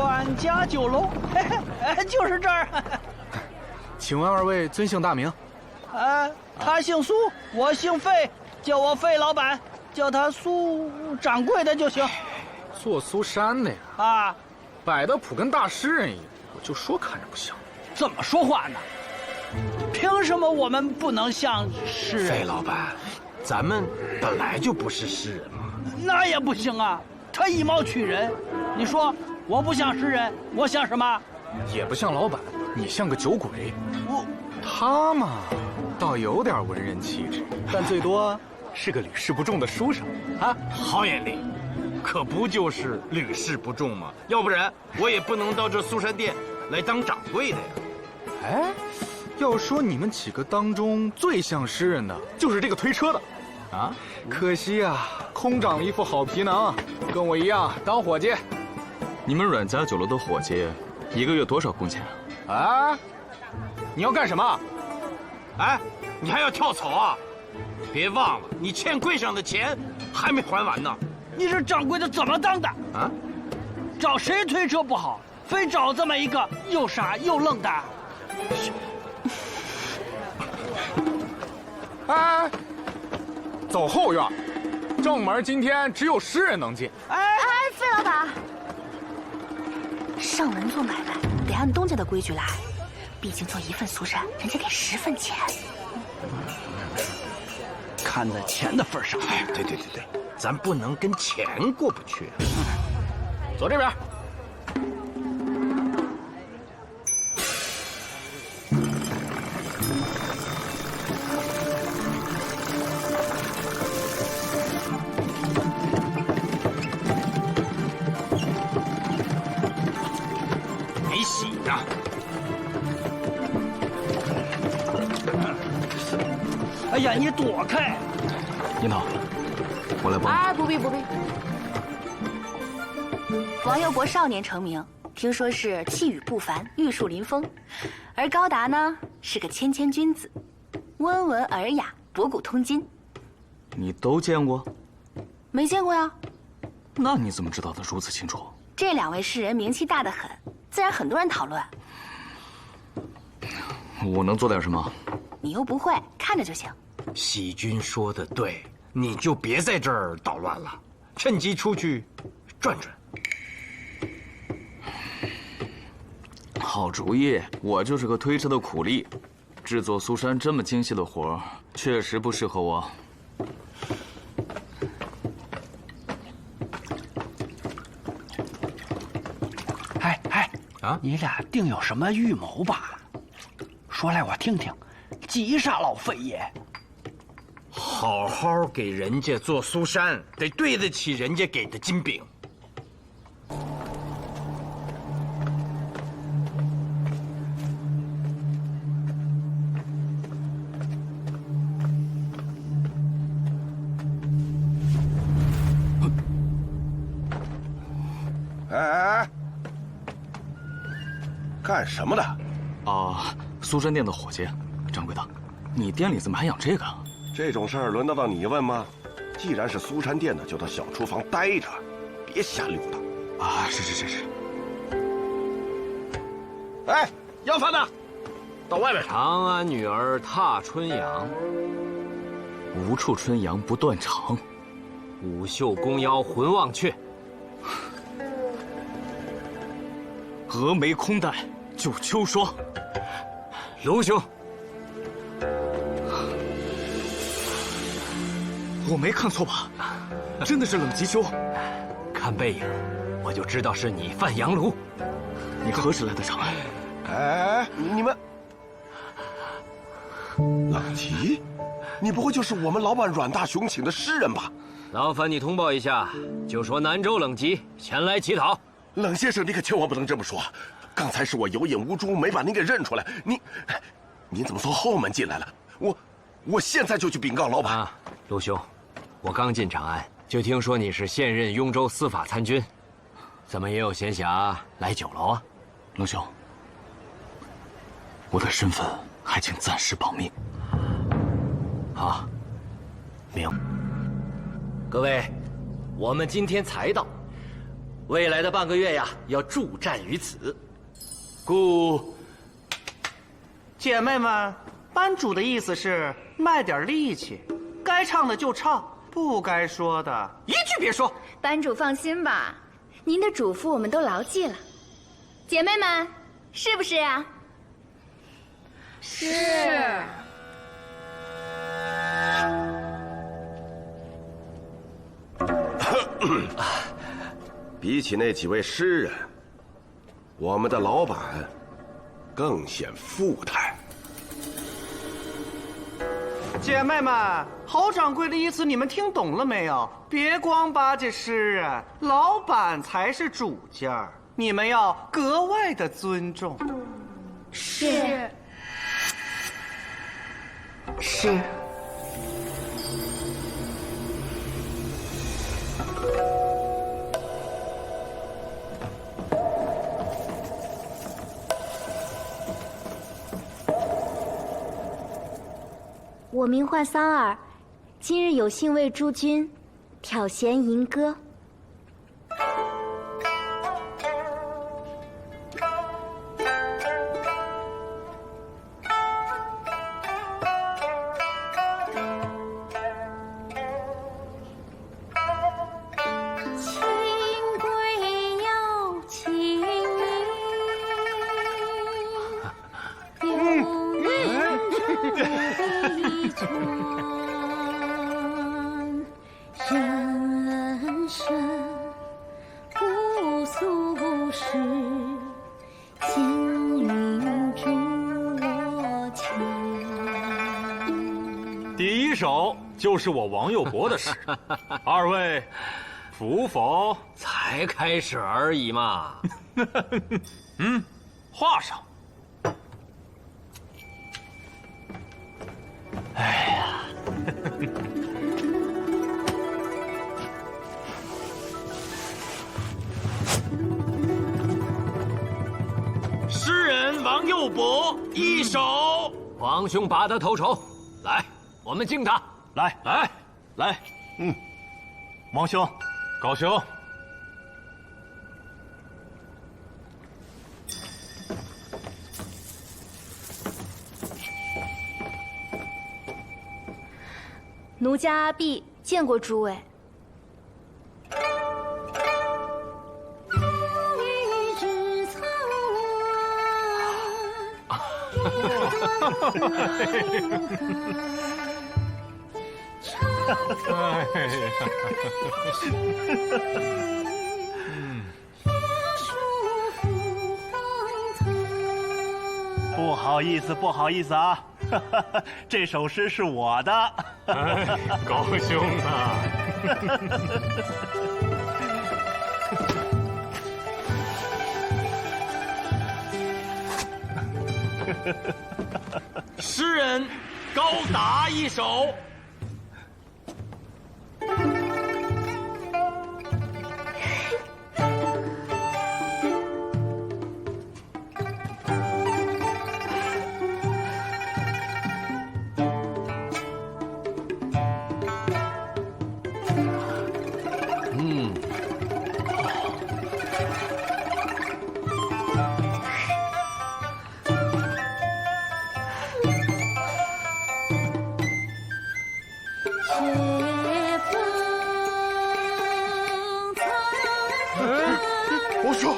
阮家酒楼，就是这儿。请问二位尊姓大名？他姓苏，我姓费，叫我费老板，叫他苏掌柜的就行。做苏珊的呀？啊，摆的谱跟大诗人一样，我就说看着不像。怎么说话呢？凭什么我们不能像诗人？费老板，咱们本来就不是诗人嘛。那也不行啊，他以貌取人。你说我不像诗人，我像什么？也不像老板，你像个酒鬼。他嘛，倒有点文人气质，但最多是个屡试不中的书生啊。好眼力，可不就是屡试不中吗？要不然我也不能到这苏珊店来当掌柜的呀。哎，要说你们几个当中最像诗人的，就是这个推车的，啊，可惜啊，空长了一副好皮囊，跟我一样当伙计。你们阮家酒楼的伙计，一个月多少工钱啊？啊，你要干什么？哎，你还要跳槽啊？别忘了，你欠柜上的钱还没还完呢。你这掌柜的怎么当的？啊？找谁推车不好，非找这么一个又傻又愣的？哎，走后院，正门今天只有诗人能进。哎，费老板，上门做买卖得按东家的规矩来，毕竟做一份苏珊，人家给10份钱。看在钱的份上，哎，对，咱不能跟钱过不去。走这边。没洗呢。哎呀，你躲开！樱桃，我来帮。哎，不必。王佑国少年成名，听说是气宇不凡，玉树临风；而高达呢，是个谦谦君子，温文尔雅，博古通今。你都见过？没见过呀？那你怎么知道的如此清楚？这2位诗人名气大得很，自然很多人讨论。我能做点什么？你又不会，看着就行。喜君说的对，你就别在这儿捣乱了，趁机出去转转。好主意，我就是个推车的苦力，制作苏珊这么精细的活儿，确实不适合我。啊，你俩定有什么预谋吧？说来我听听，急煞老费爷。好好给人家做苏珊，得对得起人家给的金饼。哎，干什么的？啊，苏珊店的伙计，掌柜的，你店里怎么还养这个？这种事儿轮得到你问吗？既然是苏珊店的，就到小厨房待着，别瞎溜达。啊，是。哎，要饭的，到外面。长安女儿踏春阳，无处春阳不断肠。舞袖弓腰魂忘却。峨眉空带救秋霜。卢兄，我没看错吧？真的是冷极秋。看背影，我就知道是你范阳炉。你何时来的长安？哎，你们，冷极，你不会就是我们老板阮大雄请的诗人吧？劳烦你通报一下，就说南州冷极前来乞讨。冷先生，你可千万不能这么说。刚才是我有眼无珠，没把您给认出来。您怎么从后门进来了？我现在就去禀告老板。啊，陆兄，我刚进长安，就听说你是现任雍州司法参军，怎么也有闲暇来酒楼啊？龙兄，我的身份还请暂时保密。好，明。各位，我们今天才到，未来的半个月呀，要助战于此，故姐妹们，班主的意思是卖点力气，该唱的就唱，不该说的一句别说。班主放心吧，您的嘱咐我们都牢记了。姐妹们，是不是啊？是。比起那几位诗人，我们的老板更显富态。姐妹们，侯掌柜的意思你们听懂了没有？别光巴结诗人，老板才是主家，你们要格外的尊重。是。是。我名唤桑儿，今日有幸为诸君挑弦吟歌。第一首就是我王佑博的诗，二位服否？才开始而已嘛。画上。哎呀，诗人王佑博一首。王兄拔得头筹，来，我们敬他。来，王兄，高兄。奴家阿碧见过诸位。不好意思啊，这首诗是我的。高兄啊！诗人高达一首。王兄，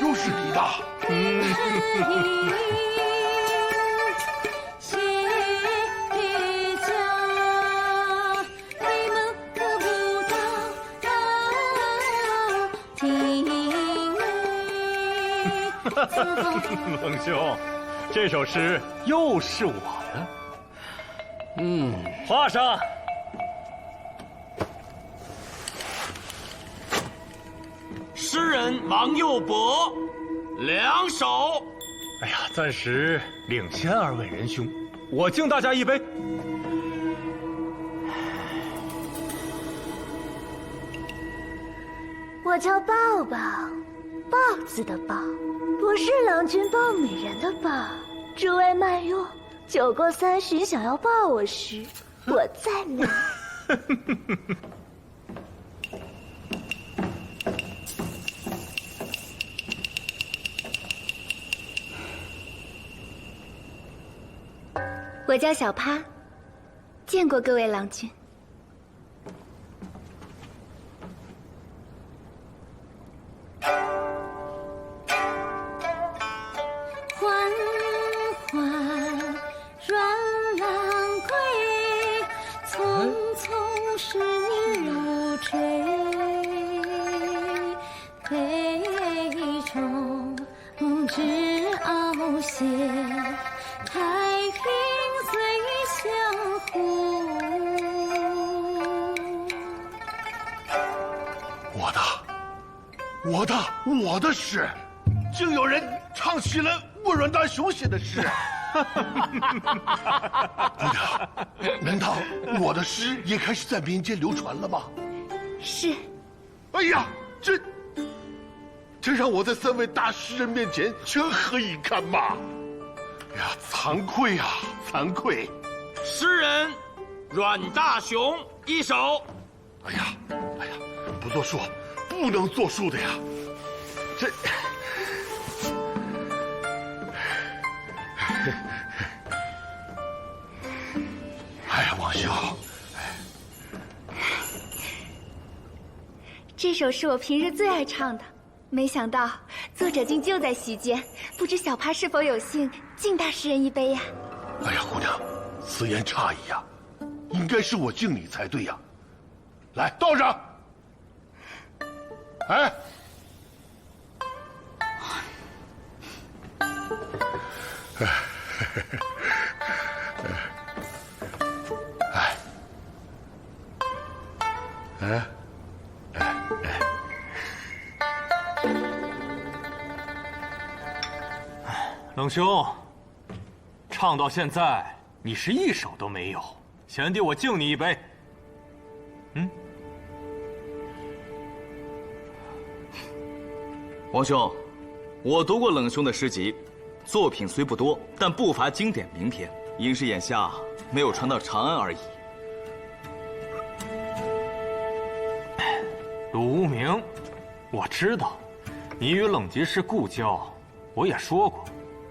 又是你的。王兄，这首诗又是我的。画上。诗人王佑博2首。哎呀，暂时领先二位仁兄，我敬大家一杯。我叫抱抱，豹子的豹，不是郎君抱美人的抱。诸位慢用，酒过3巡，想要抱我时，我在哪？我叫小趴，见过各位郎君。缓缓软郎归，匆匆逝如吹。杯中知傲雪，太平最相护。我的诗，竟有人唱起了我阮大雄写的诗。姑娘，难道我的诗也开始在民间流传了吗？是。哎呀，这让我在3位大诗人面前情何以堪嘛！哎呀，惭愧啊，惭愧！诗人阮大雄一首。哎呀，不作数，不能作数的呀！这，哎呀，王兄，这首是我平日最爱唱的，没想到作者竟就在席间，不知小趴是否有幸敬大诗人一杯呀？哎呀，姑娘，此言差矣呀，应该是我敬你才对呀。来，倒上。哎。冷兄，唱到现在你是一首都没有，贤弟我敬你一杯。王兄，我读过冷兄的诗集，作品虽不多，但不乏经典名篇，因是眼下没有传到长安而已。鲁无名，我知道，你与冷吉是故交，我也说过，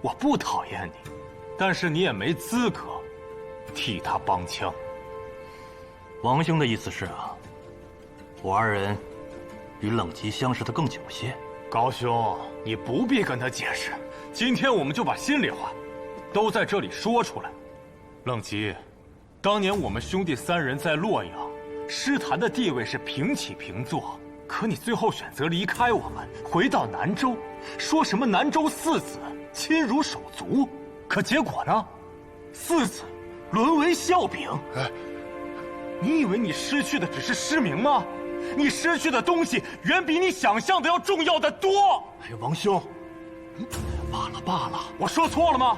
我不讨厌你，但是你也没资格替他帮腔。王兄的意思是啊，我二人与冷吉相识的更久些。高兄，你不必跟他解释，今天我们就把心里话都在这里说出来。冷吉，当年我们兄弟3人在洛阳，诗坛的地位是平起平坐，可你最后选择离开我们，回到南州，说什么南州4子亲如手足，可结果呢？4子沦为笑柄。你以为你失去的只是诗名吗？你失去的东西远比你想象的要重要的多。哎呀，王兄，罢了，我说错了吗？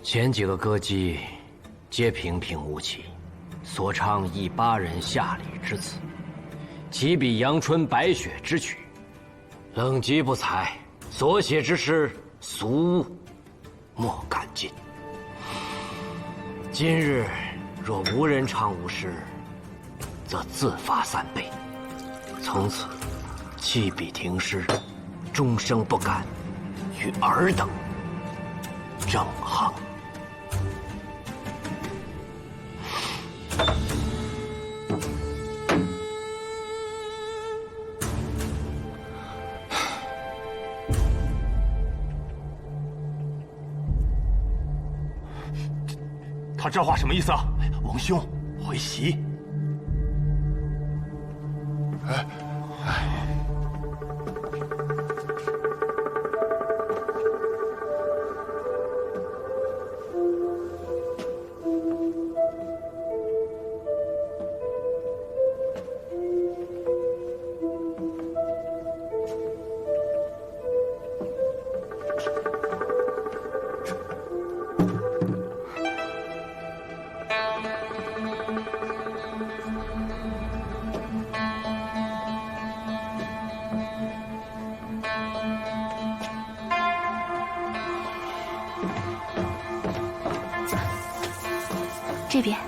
前几个歌姬皆平平无奇，所唱亦巴人下里之词，岂比阳春白雪之曲？冷吉不才，所写之诗俗物，莫敢进。今日若无人唱吾诗，则自罚3杯，从此弃笔停诗，终生不敢与尔等正行。他这话什么意思啊？王兄，回席。这边。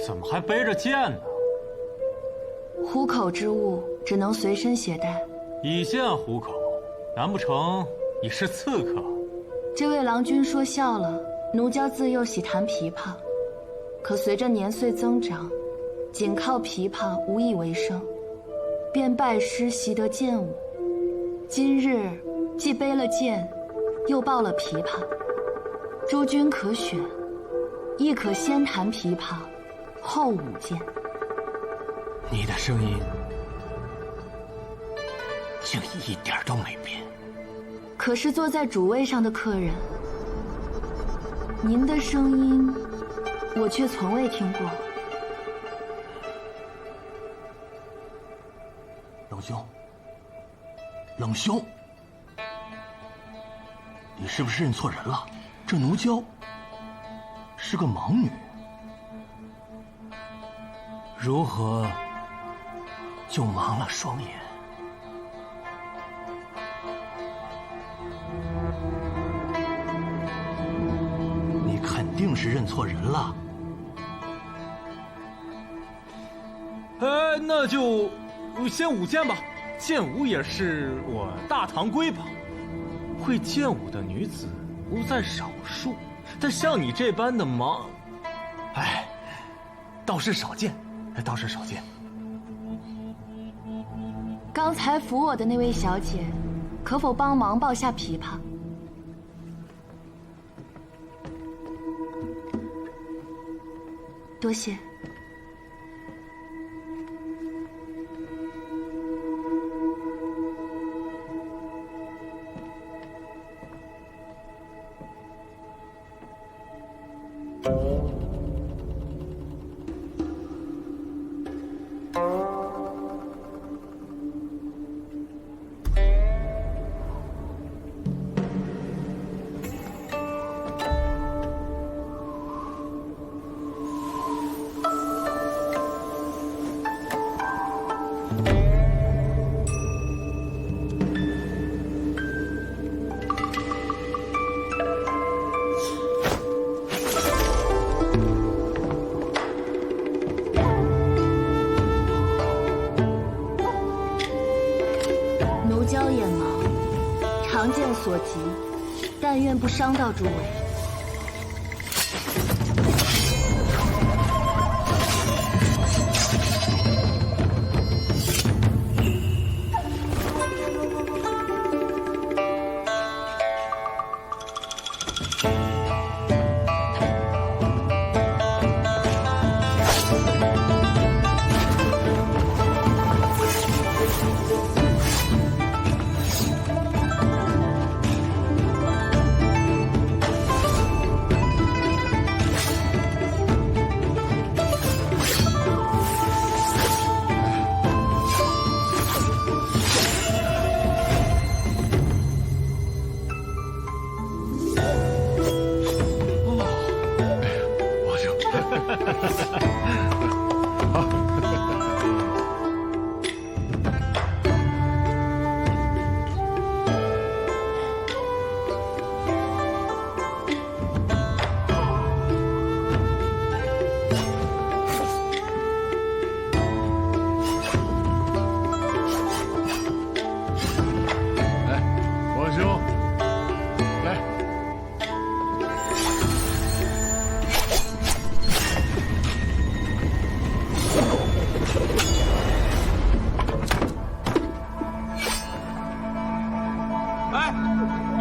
怎么还背着剑呢？虎口之物只能随身携带。以剑虎口，难不成你是刺客？这位郎君说笑了，奴娇自幼喜弹琵琶，可随着年岁增长，仅靠琵琶无以为生，便拜师习得剑舞。今日既背了剑，又抱了琵琶，诸君可选，亦可先弹琵琶，后舞剑。你的声音竟一点都没变。可是坐在主位上的客人，您的声音我却从未听过。冷兄，冷兄，你是不是认错人了？这奴娇是个盲女，如何就盲了双眼？你肯定是认错人了。那就先舞剑吧。剑舞也是我大唐瑰宝，会剑舞的女子不在少数，但像你这般的盲，倒是少见，倒是少见。刚才扶我的那位小姐，可否帮忙抱下琵琶？多谢。奴娇眼盲，长剑所及，但愿不伤到诸位。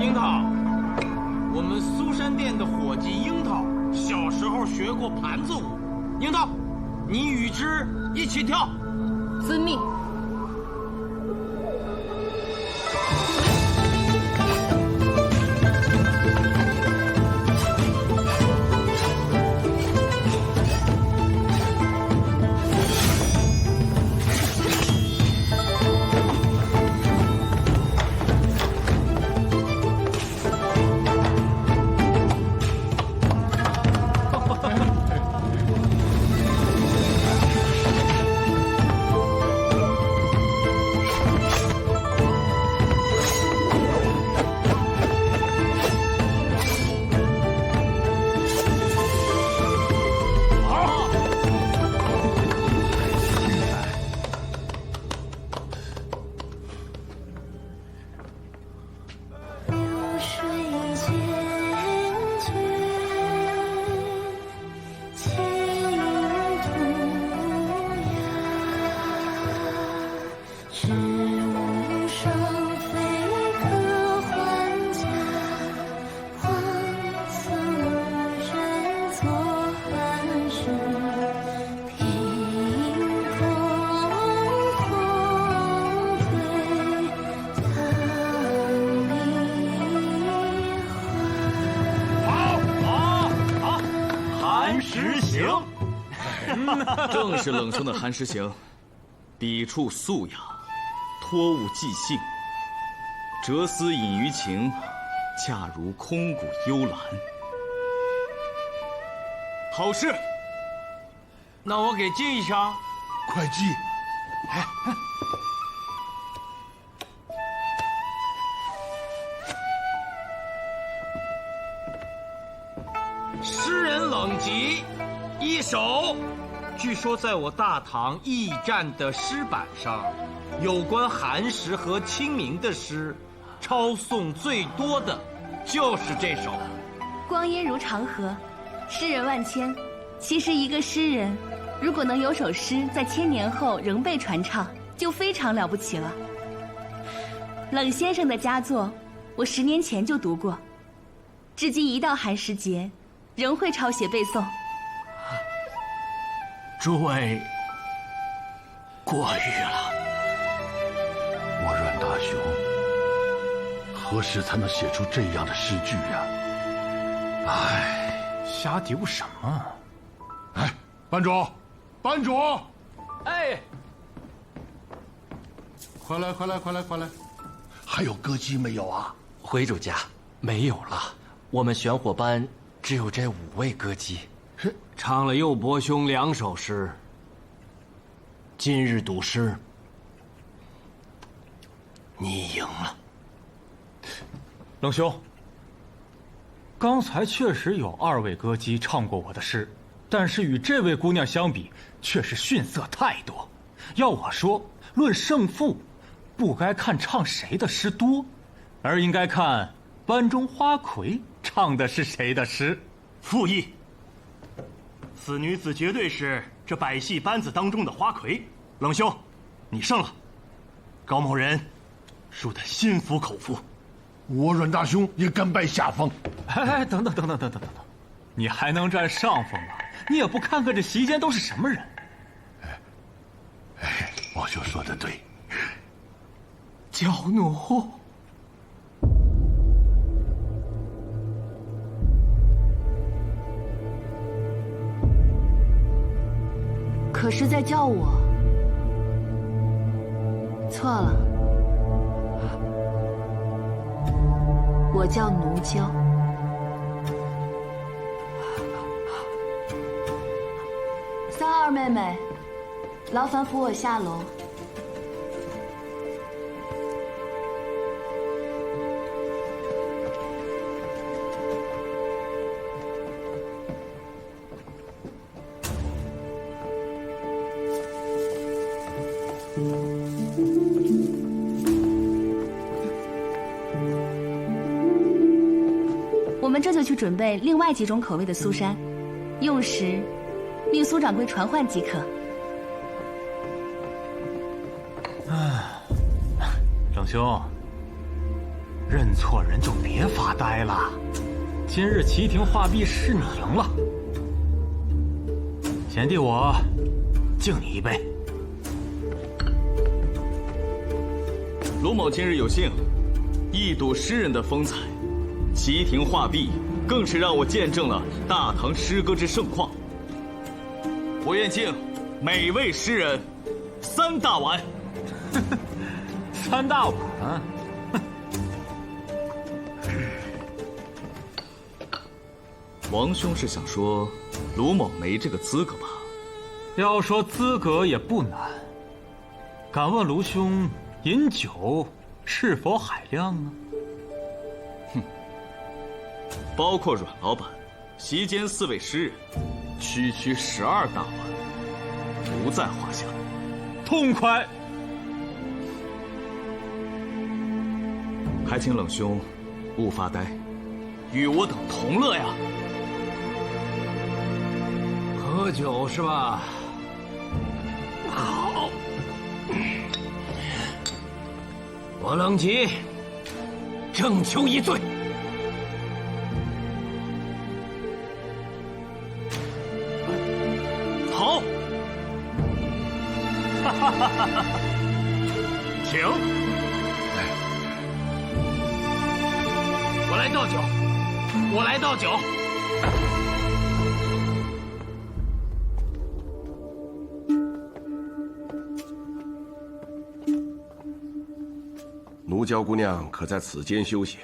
樱桃，我们苏山店的伙计樱桃小时候学过盘子舞，樱桃，你与之一起跳。遵命。情途呀，是无双飞可还家，换素人做寒食，凭空空对唐梨花。寒食行。正是冷兄的寒食行，笔触素雅，托物寄兴，哲思隐于情，恰如空谷幽兰。好诗，那我给记一下。快记！诗人冷极一首。据说在我大唐驿站的诗板上，有关寒食和清明的诗，抄送最多的就是这首。光阴如长河，诗人万千。其实一个诗人，如果能有首诗在千年后仍被传唱，就非常了不起了。冷先生的佳作，我10年前就读过，至今一到寒食节，仍会抄写背诵。诸位过誉了。我阮大兄，何时才能写出这样的诗句呀？唉，瞎嘀咕什么？哎，班主，班主！哎，快来，快来，快来，快来！还有歌姬没有啊？回主家，没有了。我们玄火班只有这5位歌姬。唱了右伯兄2首诗，今日赌诗，你赢了。冷兄，刚才确实有2位歌姬唱过我的诗，但是与这位姑娘相比，却是逊色太多。要我说，论胜负，不该看唱谁的诗多，而应该看班中花魁唱的是谁的诗。附议。此女子绝对是这百戏班子当中的花魁。冷兄，你胜了。高某人输得心服口服。我阮大兄也甘拜下风。哎，等等，你还能占上风吗？你也不看看这席间都是什么人。哎，王兄说的对。娇奴。可是在叫我，错了，我叫奴娇。32妹妹，劳烦扶我下楼。我们这就去准备另外几种口味的苏珊，用时命苏掌柜传唤即可。冷兄，认错人就别发呆了。今日齐廷画壁是你赢了，贤弟我敬你一杯。卢某今日有幸一睹诗人的风采，齐廷画壁更是让我见证了大唐诗歌之盛况。我愿敬每位诗人3大碗。3大碗？王兄是想说卢某没这个资格吧？要说资格也不难。敢问卢兄饮酒是否海量啊？哼，包括阮老板，席间4位诗人，区区12大碗，不在话下。痛快！还请冷兄勿发呆，与我等同乐呀！喝酒是吧？好，我冷吉正求一醉。好，请。我来倒酒，我来倒酒。奴娇姑娘可在此间休息？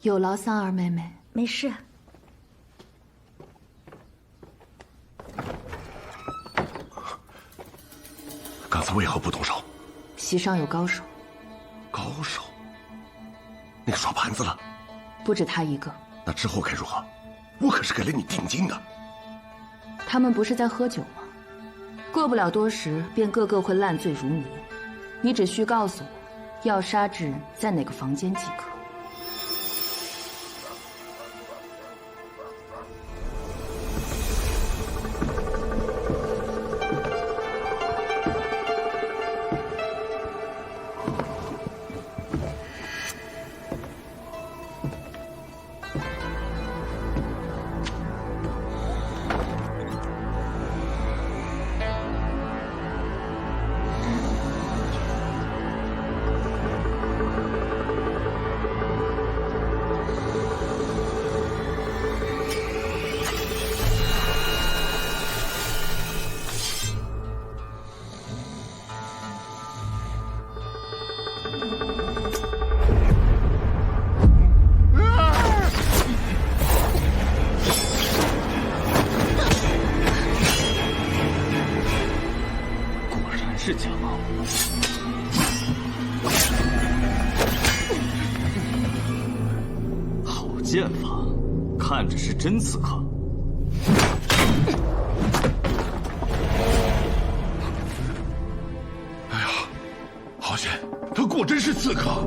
有劳三儿妹妹。没事。刚才为何不动手？席上有高手。高手？那个耍盘子了？不止他一个。那之后该如何？我可是给了你定金的。他们不是在喝酒吗？过不了多时，便个个会烂醉如泥。你只需告诉我，要杀之人在哪个房间即可。是假冒。好剑法，看着是真刺客。哎呀，好险，他果真是刺客。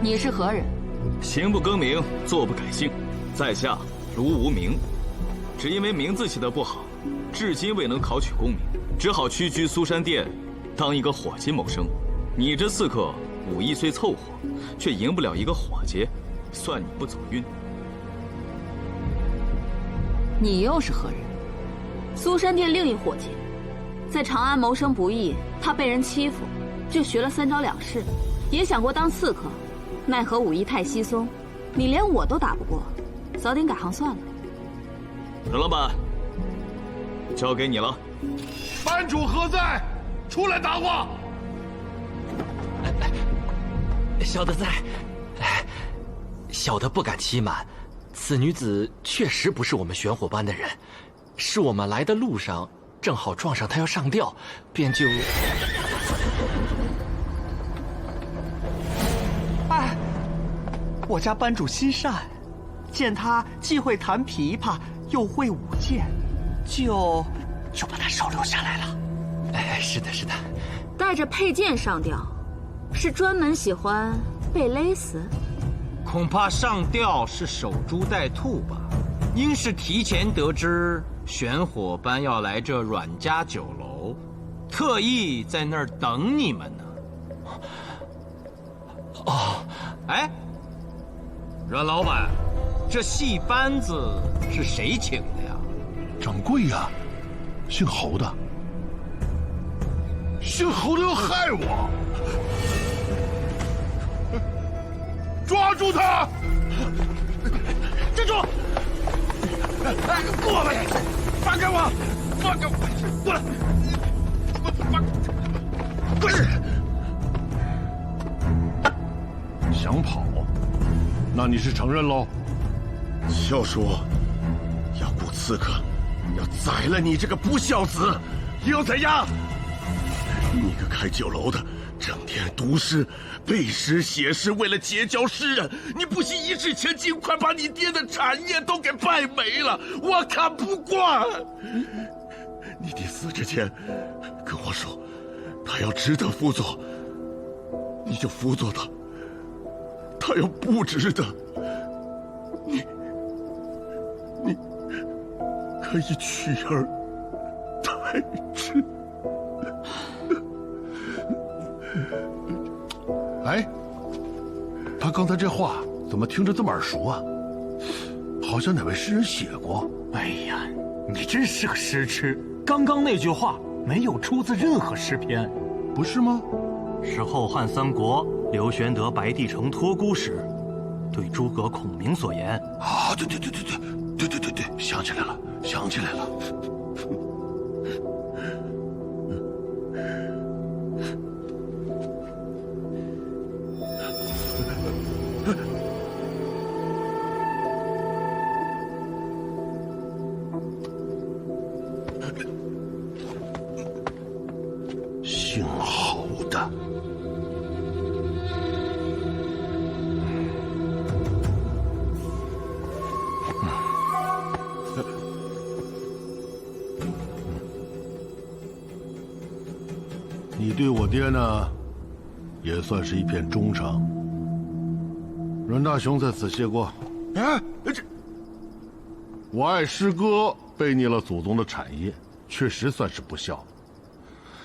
你是何人？行不更名，坐不改姓，在下卢无名。只因为名字起得不好，至今未能考取功名，只好屈居苏山殿，当一个伙计谋生。你这刺客武艺虽凑合，却赢不了一个伙计，算你不走运。你又是何人？苏山殿另一伙计，在长安谋生不易，他被人欺负，就学了3招2式，也想过当刺客，奈何武艺太稀松，你连我都打不过，早点改行算了。任老板，交给你了。班主何在？出来答话。小的在。小的不敢欺瞒，此女子确实不是我们玄火班的人，是我们来的路上正好撞上她要上吊，便就……哎，我家班主心善，见他既会弹琵琶，又会舞剑，就把他收留下来了。哎，是的，是的。带着佩剑上吊，是专门喜欢被勒死？恐怕上吊是守株待兔吧？应是提前得知玄火班要来这阮家酒楼，特意在那儿等你们呢。哦，哎，阮老板，这戏班子是谁请的呀？掌柜呀，姓侯的。姓侯的要害我！抓住他！站住！过来！放开我！放开我！过来！过来！想跑，那你是承认喽？就说要雇刺客，要宰了你这个不孝子，又怎样？你个开酒楼的，整天读诗、背诗、写诗，为了结交诗人，你不惜一掷千金，快把你爹的产业都给败没了，我看不惯。你爹死之前跟我说，他要值得辅佐，你就辅佐他；他要不值得，你可以取而代之。哎，他刚才这话怎么听着这么耳熟啊？好像哪位诗人写过。哎呀，你真是个诗痴！刚刚那句话没有出自任何诗篇，不是吗？是后汉三国刘玄德白帝城托孤时，对诸葛孔明所言。啊，对，想起来了。姓侯的。你对我爹呢，也算是一片忠诚。阮大雄在此谢过。我爱师哥，背逆了祖宗的产业，确实算是不孝。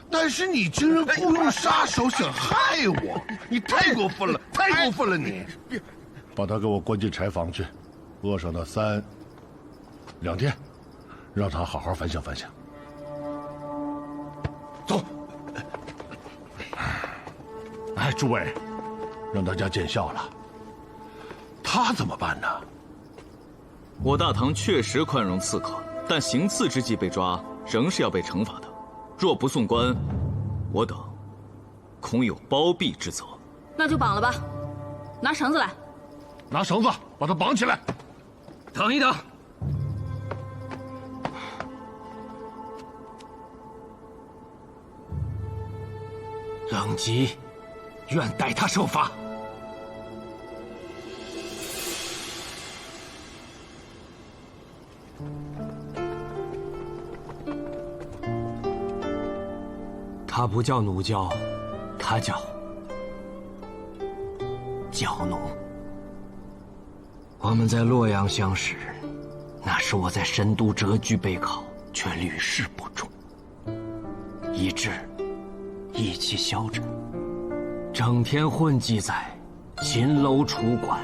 但是你竟然雇佣杀手想害我，你太过分了，太过分了！你把他给我关进柴房去，饿上那2天，让他好好反省反省。走。哎，诸位，让大家见笑了。他怎么办呢？我大唐确实宽容刺客，但行刺之际被抓，仍是要被惩罚的。若不送官，我等恐有包庇之责。那就绑了吧，拿绳子来。拿绳子把他绑起来。等一等。冷吉，愿代他受罚。他不叫奴娇，他叫娇奴。我们在洛阳相识，那时我在神都谪居备考，却屡试不中，以致意气消沉，整天混迹在秦楼楚馆。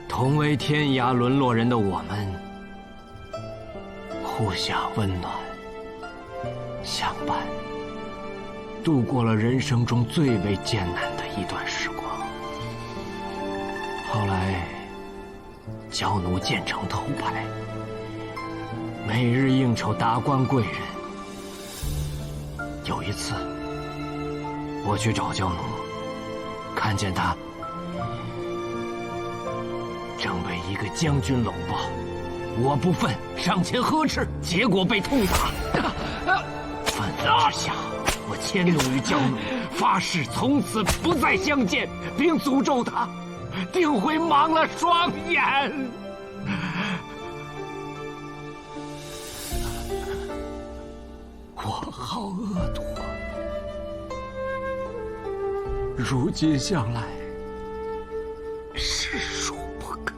同为天涯沦落人的我们，互下温暖，相伴，度过了人生中最为艰难的一段时光。后来，娇奴渐成头牌，每日应酬达官贵人。有一次，我去找娇奴，看见他正被一个将军搂抱，我不忿，上前呵斥，结果被痛打。愤怒之下，我迁怒于娇奴，发誓从此不再相见，并诅咒他定会盲了双眼。我好恶毒，如今想来，实属不该。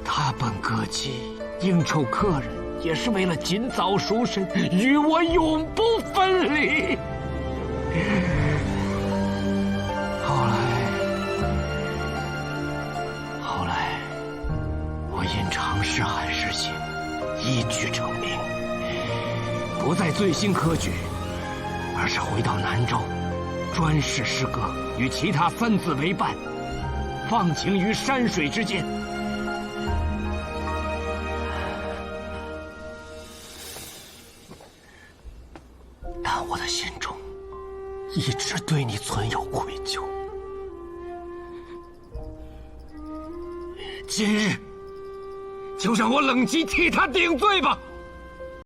他本歌姬，应酬客人，也是为了尽早赎身，与我永不分离。后来，我因尝试汉诗行，一举成名，不再醉心科举，而是回到南州，专事诗歌，与其他3字为伴，放情于山水之间。但我的心中一直对你存有愧疚。今日就让我冷吉替他顶罪吧。